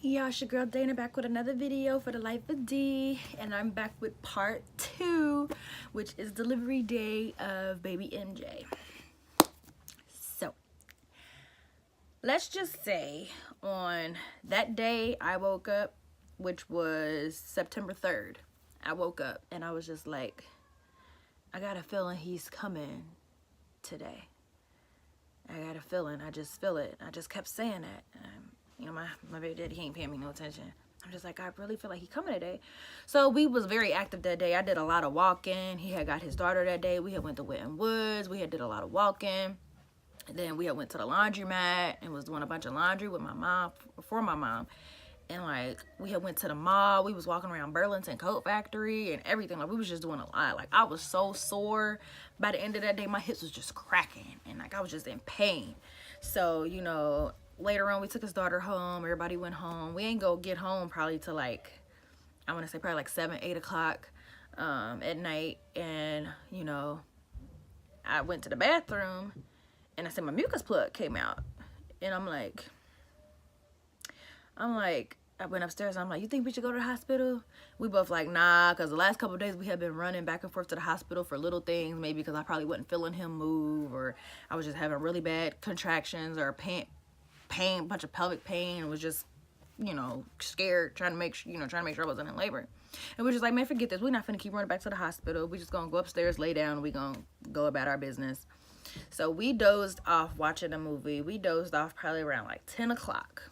Y'all, it's your girl Dana back with another video for the life of D, and I'm back with part 2, which is delivery day of baby MJ. So let's just say on that day I woke up, which was September 3rd, I woke up and I was just like, I got a feeling he's coming today. I got a feeling, I just feel it. I just kept saying that. You know, my baby daddy, he ain't paying me no attention. I'm just like, I really feel like he coming today. So we was very active that day. I did a lot of walking. He had got his daughter that day. We had went to Witten Woods. We had did a lot of walking. And then we had went to the laundromat and was doing a bunch of laundry with my mom, for my mom. And like, we had went to the mall. We was walking around Burlington Coat Factory and everything. Like, we was just doing a lot. Like, I was so sore. By the end of that day, my hips was just cracking. And like, I was just in pain. So, you know, later on, we took his daughter home. Everybody went home. We ain't go get home probably till like, I want to say probably like 7, 8 o'clock at night. And, you know, I went to the bathroom and I said my mucus plug came out. And I'm like, I went upstairs and I'm like, you think we should go to the hospital? We both like, nah, because the last couple of days we had been running back and forth to the hospital for little things, maybe because I probably wasn't feeling him move, or I was just having really bad contractions or pain, bunch of pelvic pain, and was just, you know, scared, trying to make sure I wasn't in labor. And we're just like, man, forget this. We're not finna keep running back to the hospital. We just gonna go upstairs, lay down, and we gonna go about our business. So we dozed off watching a movie. We dozed off probably around like 10 o'clock.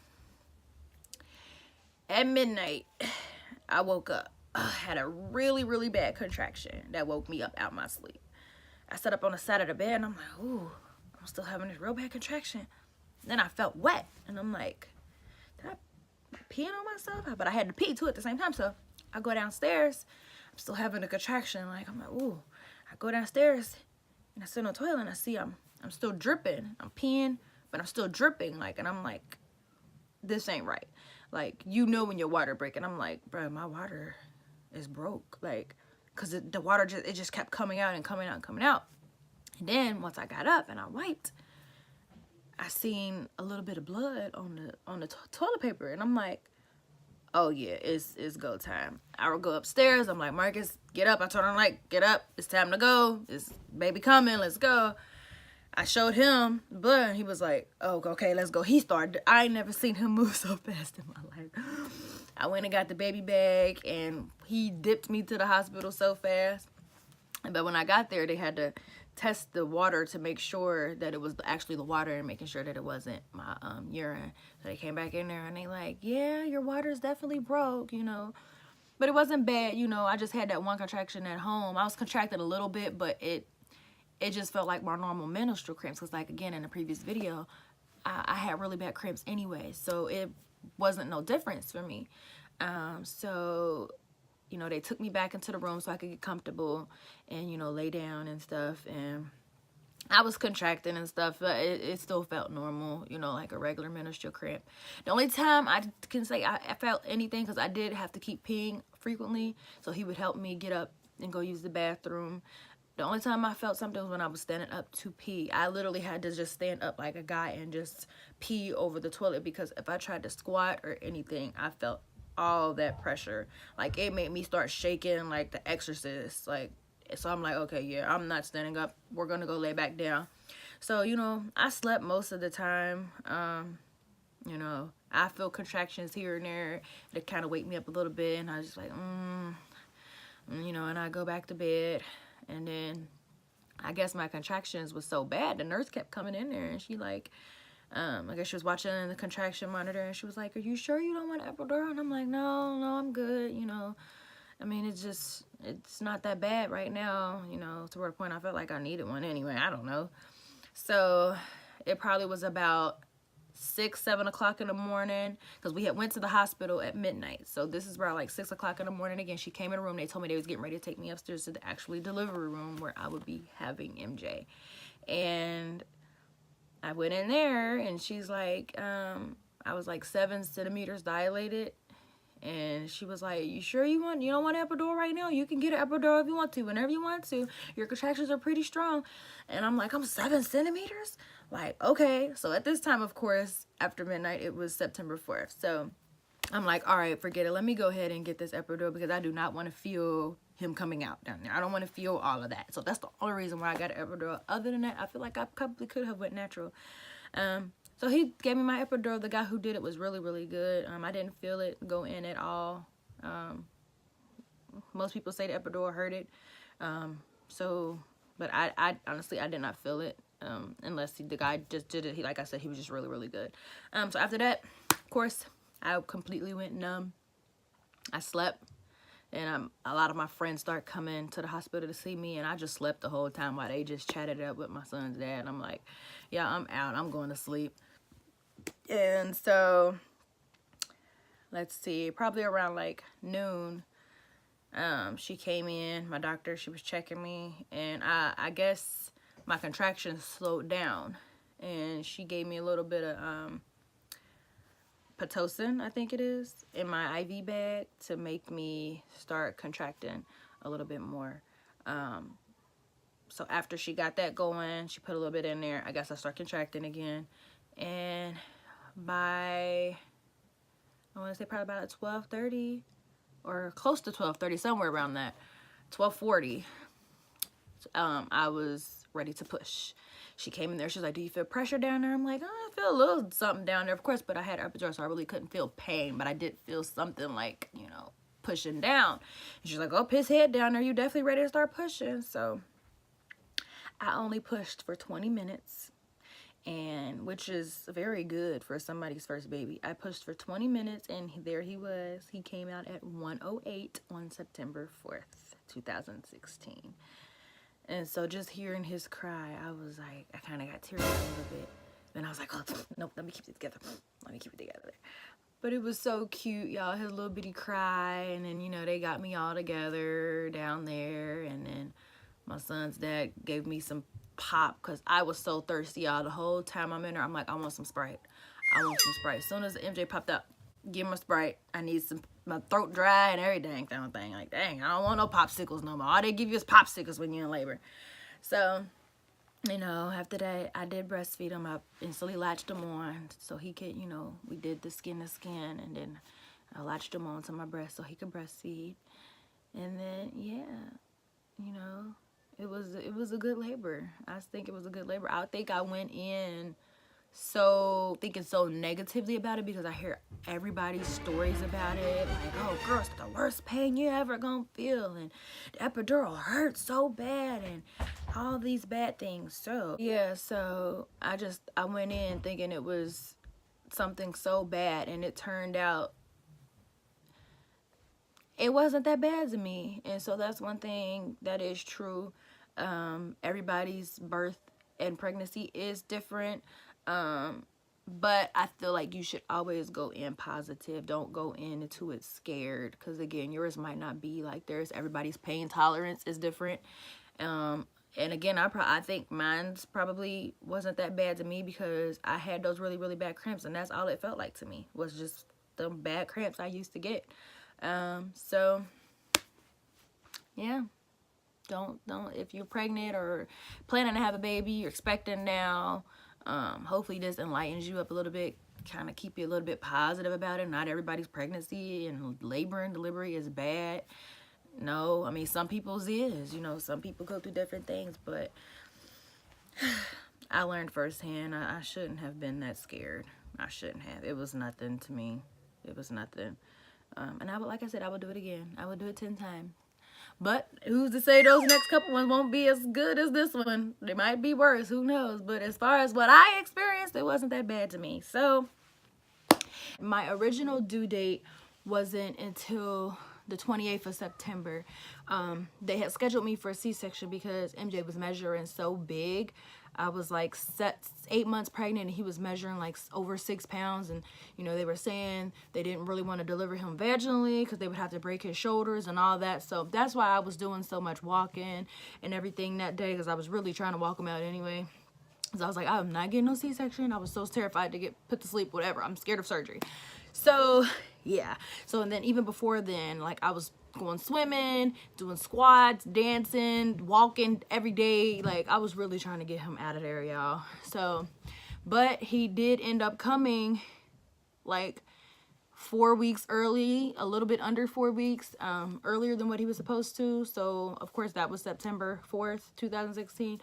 At midnight, I woke up. Had a really, really bad contraction that woke me up out my sleep. I sat up on the side of the bed and I'm like, ooh, I'm still having this real bad contraction. Then I felt wet and I'm like, did I pee on myself? But I had to pee too at the same time. So I go downstairs. I'm still having a contraction. Like, I'm like, ooh. I go downstairs and I sit on the toilet and I see I'm still dripping. I'm peeing, but I'm still dripping. Like, and I'm like, this ain't right. Like, you know when your water break, and I'm like, bro, my water is broke. Like, cause the water just kept coming out and coming out and coming out. And then once I got up and I wiped, I seen a little bit of blood on the toilet paper, and I'm like, oh yeah, it's go time. I would go upstairs. I'm like, Marcus, get up. I told him, like, get up. It's time to go. It's baby coming. Let's go. I showed him blood and he was like, oh, okay, let's go. He started. I ain't never seen him move so fast in my life. I went and got the baby bag and he dipped me to the hospital so fast. But when I got there, they had to test the water to make sure that it was actually the water and making sure that it wasn't my urine. So they came back in there and they like, yeah, your water's definitely broke, you know. But it wasn't bad, you know. I just had that one contraction at home. I was contracted a little bit, but it just felt like my normal menstrual cramps, because like, again, in the previous video, I had really bad cramps anyway, so it wasn't no difference for me. So, you know, they took me back into the room so I could get comfortable and, you know, lay down and stuff, and I was contracting and stuff, but it still felt normal, you know, like a regular menstrual cramp. The only time I can say I felt anything, because I did have to keep peeing frequently, so he would help me get up and go use the bathroom. The only time I felt something was when I was standing up to pee. I literally had to just stand up like a guy and just pee over the toilet, because if I tried to squat or anything, I felt all that pressure. Like, it made me start shaking like The Exorcist. Like, so I'm like, okay, yeah, I'm not standing up. We're gonna go lay back down. So, you know, I slept most of the time. You know, I feel contractions here and there that kind of wake me up a little bit, and I was just like, you know, and I go back to bed. And then I guess my contractions was so bad, the nurse kept coming in there and she like, I guess she was watching the contraction monitor and she was like, are you sure you don't want epidural? And I'm like, no, I'm good, you know. I mean, it's not that bad right now, you know, to where the point I felt like I needed one anyway. I don't know. So it probably was about 6, 7 o'clock in the morning, because we had went to the hospital at midnight. So this is around like 6 o'clock in the morning. Again, she came in the room. They told me they was getting ready to take me upstairs to the actually delivery room where I would be having MJ. And I went in there and she's like, I was like 7 centimeters dilated. And she was like, you sure you don't want an epidural right now? You can get an epidural if you want to, whenever you want to. Your contractions are pretty strong. And I'm like, I'm 7 centimeters? Like, okay. So at this time, of course, after midnight, it was September 4th. So I'm like, all right, forget it. Let me go ahead and get this epidural because I do not want to feel him coming out down there. I don't want to feel all of that. So that's the only reason why I got an epidural. Other than that, I feel like I probably could have went natural. So he gave me my epidural. The guy who did it was really, really good. I didn't feel it go in at all. Most people say the epidural hurt it. But I honestly, I did not feel it. Unless the guy just did it. Like I said, he was just really, really good. So after that, of course, I completely went numb. I slept. And a lot of my friends start coming to the hospital to see me, and I just slept the whole time while they just chatted it up with my son's dad. And I'm like, yeah, I'm out. I'm going to sleep. And so, let's see, probably around like noon, she came in, my doctor, she was checking me, and I guess my contractions slowed down. And she gave me a little bit of Pitocin, I think it is, in my IV bag to make me start contracting a little bit more. So after she got that going, she put a little bit in there. I guess I start contracting again. And by, I want to say probably about 12:30 or close to 12:30, somewhere around that, 12:40, I was ready to push. She came in there. She was like, do you feel pressure down there? I'm like, oh, I feel a little something down there, of course, but I had epidural, so I really couldn't feel pain, but I did feel something like, you know, pushing down. And she's like, oh, his head down there. You definitely ready to start pushing. So I only pushed for 20 minutes, and which is very good for somebody's first baby. I pushed for 20 minutes, and there he was. He came out at 1:08 on September 4th, 2016. And so just hearing his cry, I was like, I kind of got teary-eyed a little bit. Then I was like, oh, nope, let me keep it together. Let me keep it together. But it was so cute, y'all. His little bitty cry. And then, you know, they got me all together down there. And then my son's dad gave me some pop because I was so thirsty, y'all. The whole time I'm in there, I'm like, I want some Sprite. I want some Sprite. As soon as the MJ popped up, give him a Sprite. I need some, my throat dry and everything kind of thing. Like, dang, I don't want no popsicles no more. All they give you is popsicles when you're in labor. So, you know, after that, I did breastfeed him. I instantly latched him on so he could, you know, we did the skin to skin, and then I latched him onto my breast so he could breastfeed. And then, yeah, you know, it was a good labor. I think it was a good labor. I think I went in thinking so negatively about it because I hear everybody's stories about it, like, oh girl, it's the worst pain you ever gonna feel, and the epidural hurts so bad, and all these bad things. So yeah, so I went in thinking it was something so bad, and it turned out it wasn't that bad to me. And so that's one thing that is true. Everybody's birth and pregnancy is different. But I feel like you should always go in positive. Don't go into it scared, because again, yours might not be like theirs. Everybody's pain tolerance is different. And again, I think mine's probably wasn't that bad to me because I had those really, really bad cramps, and that's all it felt like to me, was just the bad cramps I used to get. So yeah, don't, if you're pregnant or planning to have a baby, you're expecting now, hopefully this enlightens you up a little bit, kind of keep you a little bit positive about it. Not everybody's pregnancy and labor and delivery is bad. No, I mean, some people's is, you know, some people go through different things, but I learned firsthand, I shouldn't have been that scared. I shouldn't have. It was nothing to me. It was nothing. And I would, like I said, I would do it again. I would do it 10 times. But who's to say those next couple ones won't be as good as this one? They might be worse, who knows? But as far as what I experienced, it wasn't that bad to me. So my original due date wasn't until the 28th of September. They had scheduled me for a C-section because MJ was measuring so big. I was like 8 months pregnant, and he was measuring like over 6 pounds. And, you know, they were saying they didn't really want to deliver him vaginally because they would have to break his shoulders and all that. So that's why I was doing so much walking and everything that day, because I was really trying to walk him out anyway. So I was like, I'm not getting no C-section. I was so terrified to get put to sleep, whatever. I'm scared of surgery. So yeah. So, and then even before then, like, I was going swimming, doing squats, dancing, walking every day. Like, I was really trying to get him out of there, y'all. So, but he did end up coming like 4 weeks early, a little bit under 4 weeks earlier than what he was supposed to. So of course that was September 4th, 2016.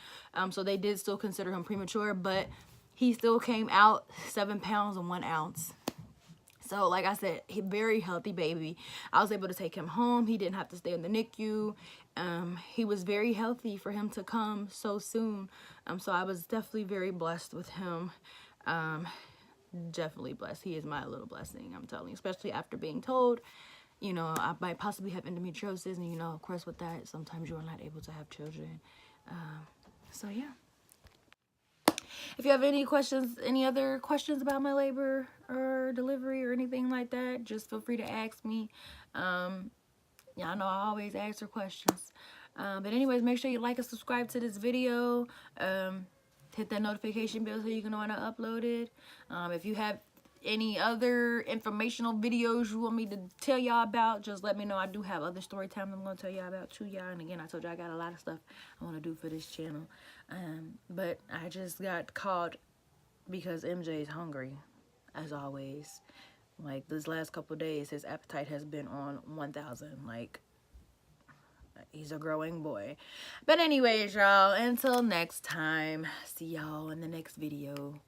So they did still consider him premature, but he still came out 7 pounds and 1 ounce. So like I said, he very healthy baby. I was able to take him home. He didn't have to stay in the NICU. He was very healthy for him to come so soon. So I was definitely very blessed with him. Definitely blessed. He is my little blessing, I'm telling you, especially after being told, you know, I might possibly have endometriosis, and you know, of course with that, sometimes you are not able to have children. So yeah. If you have any questions, any other questions about my labor or delivery or anything like that, just feel free to ask me. Y'all know I always answer questions. But anyways, make sure you like and subscribe to this video. Hit that notification bell so you can know when I upload it. If you have any other informational videos you want me to tell y'all about, just let me know. I do have other story times I'm going to tell y'all about too, y'all. And again, I told you I got a lot of stuff I want to do for this channel. But I just got called because MJ is hungry, as always. Like, this last couple days, his appetite has been on 1,000. Like, he's a growing boy. But anyways, y'all, until next time, see y'all in the next video.